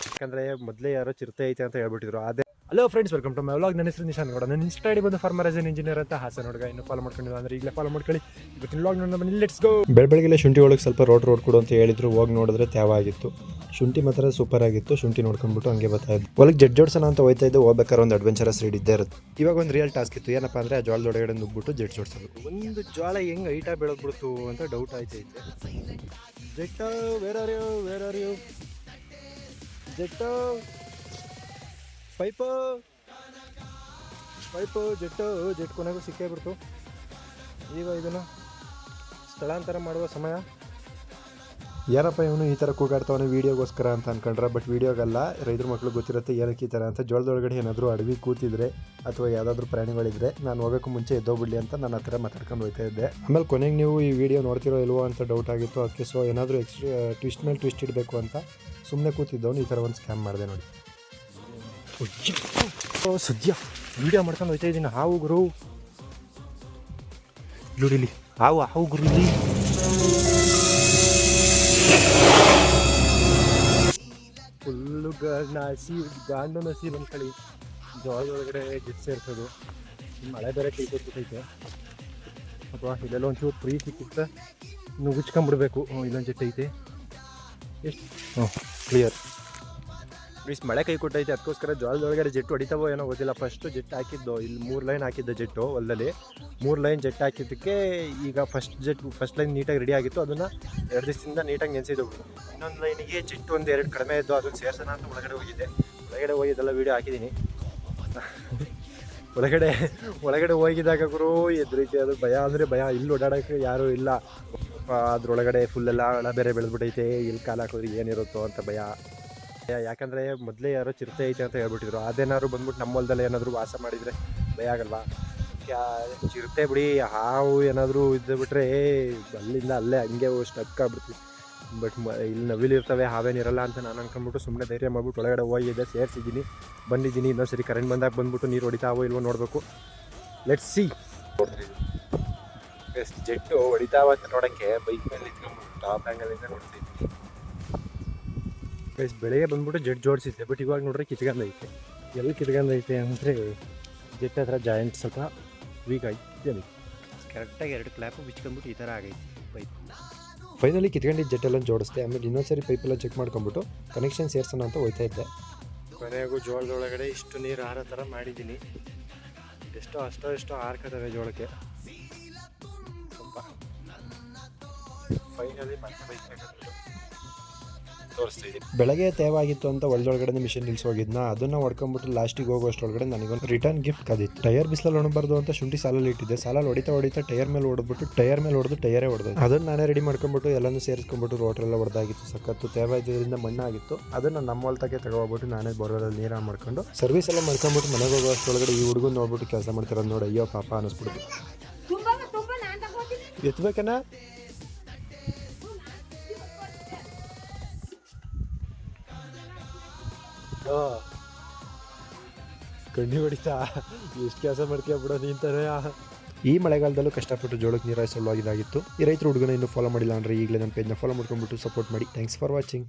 ಯಾಕಂದ್ರೆ ಮೊದಲೇ ಯಾರೋ ಚಿರತೆ ಐತೆ ಅಂತ ಹೇಳ್ಬಿಟ್ಟಿದ್ರು. ಅದೇ hello friends, welcome to my vlog. ನನ್ನ ಹೆಸರು ನಿಶಾನ್ ಗೌಡ. ನನ್ನ ಇನ್ಸ್ಟಾ ಐಡಿ ಬಂದು ಫಾರ್ಮರ್ ಆಸ್ ಎನ್ ಇಂಜಿನಿಯರ್ ಅಂತ ಹಾಸನ ಹುಡುಗ. ಇನ್ನು ಫಾಲೋ ಮಾಡ್ಕೊಂಡಿಲ್ಲ ಅಂದ್ರೆ ಈಗಲೇ ಫಾಲೋ ಮಾಡ್ಕೊಳ್ಳಿ. ಇವತ್ತಿನ ವ್ಲಾಗ್ ನೋಡೋಣ ಬನ್ನಿ, ಲೆಟ್ಸ್ ಗೋ. ಬೆಳಬೆಳಗ್ಗೆ ಶುಂಠಿ ಒಳಗೆ ಸ್ವಲ್ಪ ರೋಡ್ ಕೊಡು ಅಂತ ಹೇಳಿದ್ರು. ಹೋಗಿ ನೋಡಿದ್ರೆ ತ್ಯಾವ ಆಗಿತ್ತು. ಶುಂಠಿ ಮಾತ್ರ ಸೂಪರ್ ಆಗಿತ್ತು. ಶುಂಠಿ ನೋಡ್ಕೊಂಡ್ಬಿಟ್ಟು ಹಂಗೆ ಬರ್ತಾ ಇದ್ದು ಒಳಗೆ ಜಡ್ ಜೋಡ್ಸೋಣ ಅಂತ ಹೋಯ್ತಾ ಇದ್ದು. ಹೋಗ್ಬೇಕಾದ್ರೆ ಒಂದು ಅಡ್ವೆಂಚರಸ್ ರೈಡ್ ಇದ್ದೇ ಇರುತ್ತೆ. ಇವಾಗ ಒಂದು ರಿಯಲ್ ಟಾಸ್ಕ್ ಇತ್ತು. ಏನಪ್ಪ ಅಂದ್ರೆ ಆ ಜೋಳದ ಒಳಗಡೆ ನುಗ್ಬಿಟ್ಟು ಜಡ್ ಜೋಡ್ಸೋದು. ಒಂದು ಜೋಳ ಹೆಂಗ್ ಹೈಟಾ ಬೆಳೆದ್ಬಿಡ್ತು ಅಂತ ಡೌಟ್ ಆಯ್ತೈತೆ. Jet where are you jet pipe jet ಕೊನೆಗೂ ಸಿಕ್ಕೇ ಬಿಡ್ತು. ಈಗ ಇದನ್ನು ಸ್ಥಳಾಂತರ ಮಾಡುವ ಸಮಯ. ಯಾರಪ್ಪ ಇವನು ಈ ಥರ ಕೂಗಾಡ್ತಾವನೆ ವೀಡಿಯೋಗೋಸ್ಕರ ಅಂತ ಅನ್ಕೊಂಡ್ರೆ, ಬಟ್ ವೀಡಿಯೋಗಲ್ಲ. ರೈತರ ಮಕ್ಳು ಗೊತ್ತಿರುತ್ತೆ ಏನಕ್ಕೆ ಈ ಥರ ಅಂತ. ಜೋಳದೊಳಗಡೆ ಏನಾದರೂ ಅಡವಿ ಕೂತಿದ್ರೆ ಅಥವಾ ಯಾವುದಾದ್ರೂ ಪ್ರಾಣಿಗಳಿದ್ರೆ ನಾನು ಹೋಗೋಕ್ಕೂ ಮುಂಚೆ ಎದ್ದೋಗ್ಬಿಡಲಿ ಅಂತ ನಾನು ಆ ಥರ ಮಾತಾಡ್ಕೊಂಡು ಹೋಗ್ತಾ ಇದ್ದೆ. ಆಮೇಲೆ ಕೊನೆಗೆ ನೀವು ಈ ವಿಡಿಯೋ ನೋಡ್ತಿರೋ ಇಲ್ವೋ ಅಂತ ಡೌಟ್ ಆಗಿತ್ತು. ಅದಕ್ಕೆ ಸೊ ಏನಾದರೂ ಟ್ವಿಸ್ಟ್ ಮೇಲೆ ಟ್ವಿಸ್ಟ್ ಇಡಬೇಕು ಅಂತ ಸುಮ್ಮನೆ ಕೂತಿದ್ದವನು ಈ ಥರ ಒಂದು ಸ್ಕ್ಯಾಮ್ ಮಾಡಿದೆ ನೋಡಿ. ಸದ್ಯ ವಿಡಿಯೋ ಮಾಡ್ಕೊಂಡು ಹೋಗ್ತಾ ಇದ್ದೀನಿ. ಹಾವು ಗುರು ನೋಡಿಲಿ, ಹಾವು ಗುರು ಇಲ್ಲಿ. ಫುಲ್ಲು ಗಾಂಡು ನಸಿ ಬಂದ್ಕಳಿ. ಜೋಳದೊಳಗಡೆ ಜಿತ್ ಸೇರ್ಸೋದು. ಮಳೆ ಬೇರೆ ಕೈ ಕೊಟ್ಬಿಟ್ಟೈತೆ. ಅಥವಾ ಇದೆಲ್ಲ ಒಂಚೂರು ಫ್ರೀ ಸಿಕ್ಕಿತ್ತ ನುಗ್ಗಿಸ್ಕೊಂಬಿಡ್ಬೇಕು. ಇಲ್ಲೊಂದು ಜೆಟ್ ಐತೆ. ಎಷ್ಟು ಕ್ಲಿಯರ್ ಪ್ಲೀಸ್. ಮಳೆ ಕೈ ಕೊಟ್ಟೈತೆ, ಅದಕ್ಕೋಸ್ಕರ ಜೋಳದೊಳಗಡೆ ಜೆಟ್ಟು ಹೊಡಿತಾವೋ ಏನೋ ಗೊತ್ತಿಲ್ಲ. ಫಸ್ಟು ಜೆಟ್ ಹಾಕಿದ್ದು ಇಲ್ಲಿ 3 ಲೈನ್ ಹಾಕಿದ್ದ ಜೆಟ್ಟು ಹೊಲದಲ್ಲಿ. 3 ಲೈನ್ ಜೆಟ್ ಹಾಕಿದ್ದಕ್ಕೆ ಈಗ ಫಸ್ಟ್ ಲೈನ್ ನೀಟಾಗಿ ರೆಡಿ ಆಗಿತ್ತು. ಅದನ್ನು 2 ದಿವಸದಿಂದ ನೀಟಾಗಿ ನೆನೆಸಿದ್ದು. ಇನ್ನೊಂದು ಲೈನಿಗೆ ಜೆಟ್ಟು 1-2 ಕಡಿಮೆ ಇದ್ದು. ಅದನ್ನು ಸೇರ್ಸೋಣ ಅಂತ ಒಳಗಡೆ ಹೋಗಿದ್ದೆಲ್ಲ ವೀಡಿಯೋ ಹಾಕಿದ್ದೀನಿ. ಒಳಗಡೆ ಹೋಗಿದಾಗ ಗುರು ಎದುರಿಗೆ ಅದು ಭಯ ಅಂದರೆ ಭಯ. ಇಲ್ಲಿ ಓಡಾಡೋಕ್ಕೆ ಯಾರೂ ಇಲ್ಲ. ಅದ್ರೊಳಗಡೆ ಫುಲ್ಲೆಲ್ಲ ಹಳ ಬೇರೆ ಬೆಳೆದ್ಬಿಟ್ಟೈತೆ. ಇಲ್ಲಿ ಕಾಲು ಹಾಕೋದ್ರೆ ಏನಿರುತ್ತೋ ಅಂತ ಭಯ. ಯಾಕಂದರೆ ಮೊದಲೇ ಯಾರೋ ಚಿರತೆ ಐತೆ ಅಂತ ಹೇಳ್ಬಿಟ್ಟಿದ್ರು. ಅದೇನಾದ್ರು ಬಂದ್ಬಿಟ್ಟು ನಮ್ಮ ಹೊಲದಲ್ಲಿ ಏನಾದರೂ ವಾಸ ಮಾಡಿದರೆ ಭಯ ಆಗಲ್ವಾ? ಚಿರತೆ ಬಿಡಿ, ಹಾವು ಏನಾದರೂ ಇದ್ದುಬಿಟ್ರೆ ಅಲ್ಲಿಂದ ಅಲ್ಲೇ ಹಂಗೆ ಸ್ಟಕ್ ಆಗ್ಬಿಡ್ತೀವಿ. ಬಟ್ ಇಲ್ಲಿ ನವಿಲಿರ್ತವೆ, ಹಾವೇನಿರಲ್ಲ ಅಂತ ನಾನು ಅನ್ಕೊಂಡ್ಬಿಟ್ಟು ಸುಮ್ಮನೆ ಧೈರ್ಯ ಮಾಡ್ಬಿಟ್ಟು ಒಳಗಡೆ ಹೋಗಿದ್ದೆ. ಸೇರಿಸಿದ್ದೀನಿ, ಬಂದಿದ್ದೀನಿ. ಇನ್ನೊಂದು ಸರಿ ಕರೆಂಟ್ ಬಂದಾಗ ಬಂದ್ಬಿಟ್ಟು ನೀರು ಹೊಡಿತಾವೋ ಇಲ್ವೋ ನೋಡಬೇಕು. Let's see. ಜೆಟ್ಟು ಹೊಡಿತಾವ ಅಂತ ನೋಡೋಕ್ಕೆ ಬೈಕ್ ಮೇಲೆ ಇಟ್ಕೊಂಡ್ಬಿಟ್ಟು ಟಾಪ್ ಆ್ಯಂಗಲಿಂದ ನೋಡ್ತಿದ್ದೀನಿ. ಬೆಳಗ್ಗೆ ಬಂದ್ಬಿಟ್ಟು ಜೆಟ್ ಜೋಡಿಸಿದ್ದೆ. ಬಟ್ ಇವಾಗ ನೋಡ್ರೆ ಕಿತ್ಕೊಂಡೈತೆ. ಎಲ್ಲಿ ಕಿತ್ಕೊಂಡೈತೆ ಅಂದರೆ ಜೆಟ್ ಹತ್ರ ಜಾಯಿಂಟ್ ಸ್ವಲ್ಪ ವೀಕ್ ಆಗಿ ಕರೆಕ್ಟಾಗಿ 2 ಕ್ಲಾಪು ಬಿಚ್ಕೊಂಡ್ಬಿಟ್ಟು ಈ ಥರ ಆಗೈತೆ ಪೈಪ್. ಫೈನಲಿ ಕಿತ್ಕೊಂಡಿದ್ದು ಜೆಟ್ಟೆಲ್ಲ ಜೋಡಿಸ್ದೆ. ಆಮೇಲೆ ಇನ್ನೊಂದ್ಸರಿ ಪೈಪೆಲ್ಲ ಚೆಕ್ ಮಾಡ್ಕೊಂಬಿಟ್ಟು ಕನೆಕ್ಷನ್ ಸೇರ್ಸೋಣ ಅಂತ ಹೋಗ್ತಾ ಇದ್ದೆ. ಕೊನೆಗೂ ಜೋಳದೊಳಗಡೆ ಇಷ್ಟು ನೀರು ಹಾರೋ ಥರ ಮಾಡಿದ್ದೀನಿ. ಎಷ್ಟೋ ಹಾರ್ಕತ್ತವೆ ಜೋಳಕ್ಕೆ. ಸ್ವಲ್ಪ ಫೈನಲಿ ಮತ್ತೆ ಬೈಕ್ ಬೆಳಗ್ಗೆ ತೇವಾಗಿತ್ತು ಅಂತ ಹೊಲದೊಳಗಡೆ ಮಿಷನ್ ನಿಲ್ಸೋಗಿದ್ನ. ಅದನ್ನು ಹೊಡ್ಕೊಂಡ್ಬಿಟ್ಟು ಲಾಸ್ಟಿಗೆ ಹೋಗೋಷ್ಟೊಳಗಡೆ ನನಗೊಂದು ರಿಟರ್ನ್ ಗಿಫ್ಟ್ ಕಾದಿತ್ತು. ಟೈರ್ ಬಿಸಿಲಲ್ಲಿ ಹೊಡಬಾರ್ದು ಅಂತ ಶುಂಠಿ ಸಾಲಲ್ಲಿ ಇಟ್ಟಿದ್ದೆ. ಸಾಲಲ್ಲಿ ಹೊಡಿತಾ ಟೈರ್ ಮೇಲೆ ಹೊಡೆದು ಟೈರೇ ಹೊಡೆದು. ಅದನ್ನು ನಾನೇ ರೆಡಿ ಮಾಡ್ಕೊಂಡ್ಬಿಟ್ಟು ಎಲ್ಲನೂ ಸೇರಿಸ್ಕೊಂಡ್ಬಿಟ್ಟು ರೋಟ್ರೆಲ್ಲ ಹೊಡೆದಾಗಿತ್ತು. ಸಖತ್ತು ತೇವ ಇದ್ರಿಂದ ಮಣ್ಣಾಗಿತ್ತು. ಅದನ್ನು ನಮ್ಮ ಹೊಲತಕ್ಕೆ ತಗೋಬಿಟ್ಟು ನಾನೇ ಬೋರ್ವೆಲಲ್ಲಿ ನೀರು ಮಾಡ್ಕೊಂಡು ಸರ್ವಿಸ್ ಎಲ್ಲ ಮಾಡ್ಕೊಂಡ್ಬಿಟ್ಟು ಮನೆಗೆ ಹೋಗೋಷ್ಟೊಳಗಡೆ ಈ ಹುಡುಗನ ನೋಡ್ಬಿಟ್ಟು ಕೆಲಸ ಮಾಡ್ತಿರೋದು ನೋಡಿ ಅಯ್ಯೋ ಪಾಪ ಅನ್ನಿಸ್ಬಿಡ್ತು. ಎತ್ಬೇಕನ್ನ ಕಣ್ಣಿ ಹೊಡಿತಾ ಎಷ್ಟು ಕೆಲಸ ಮಾಡ್ತೀಯ ಬಿಡೋ ನೀಂತಾನೆ. ಈ ಮಳೆಗಾಲದಲ್ಲೂ ಕಷ್ಟಪಟ್ಟು ಜೋಳಕ್ಕೆ ನೀರು ಹಾಯಿಸಲು ಆಗಿದ್ದಾಗಿತ್ತು. ಈ ರೈತರು ಹುಡುಗನ ಇನ್ನೂ ಫಾಲೋ ಮಾಡಿಲ್ಲ ಅಂದರೆ ಈಗಲೇ ನನ್ನ ಪೇಜ್ನ ಫಾಲೋ ಮಾಡ್ಕೊಂಡ್ಬಿಟ್ಟು ಸಪೋರ್ಟ್ ಮಾಡಿ. Thanks for watching.